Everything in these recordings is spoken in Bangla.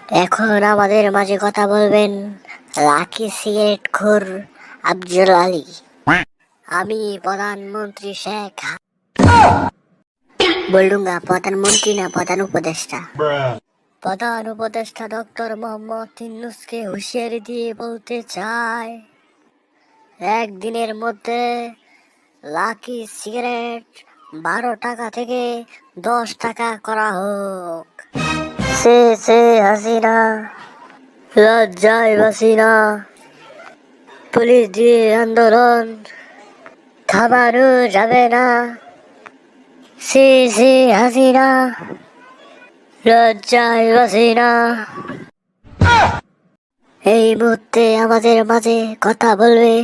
এখন আমাদের মাঝে কথা বলবেন লাকি সিগারেট খোর আফজল আলী। আমি প্রধানমন্ত্রী বলডুঙ্গা, প্রধানমন্ত্রী না প্রধান উপদেষ্টা। প্রধান উপদেষ্টা ডক্টর মোহাম্মদ ইউনূসকে হুঁশিয়ারি দিয়ে বলতে চাই, একদিনের মধ্যে লাকি সিগারেট 12 টাকা থেকে 10 টাকা করা হোক। সে হাসিনা, লজ্জায় বাসিনা, পুলিশ দিয়ে আন্দোলন থামানো যাবে না। সে হাসিনা, লজ্জায় বাসিনা। এই মুহূর্তে আমাদের মাঝে কথা বলবে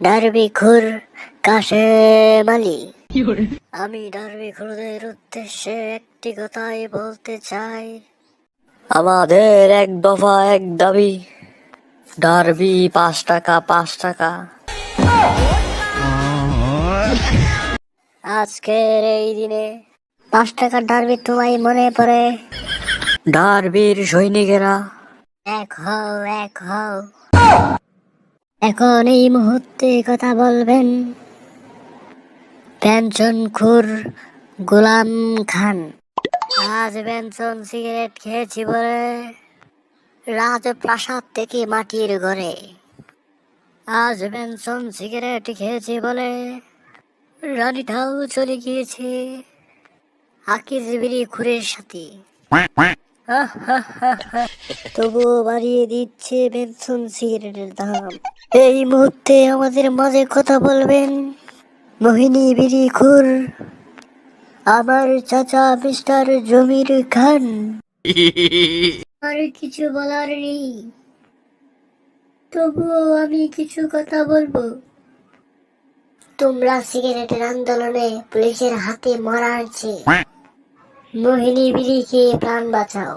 ডারবি খুর কাশেম আলী। আমি ডারবি খুরদের উদ্দেশ্যে একটি কথাই বলতে চাই, আমাদের এক দফা এক দাবি, ডারবি 5 টাকা 5 টাকা। আজকের এই দিনে 5 টাকার ডারবি তোমায় মনে পড়ে? ডারবির সৈনিকেরা এক হও, এক হও। এখন এই মুহূর্তে কথা বলবেন পেনশন খুর গোলাম খান। আজ পেনশন সিগারেট খেয়েছি বলে রাজপ্রাসাদ থেকে মাটির ঘরে। আজ পেনশন সিগারেট খেয়েছি বলে রানীটাও চলে গিয়েছে আকিজ বিড়ি খুরের সাথে। তবুও বাড়িয়ে দিচ্ছে পেনশন সিগারেটের দাম। এই মুহূর্তে আমাদের মাঝে কথা বলবেন মোহিনী বিড়ি খুর আমার চাচা মিস্টার জমির খান। আর কিছু বলার নেই, তবুও আমি কিছু কথা বলবো। তোমরা সিগারেটের আন্দোলনে পুলিশের হাতে মরার চেয়ে মোহিনী বিড়ি খেয়ে প্রাণ বাঁচাও।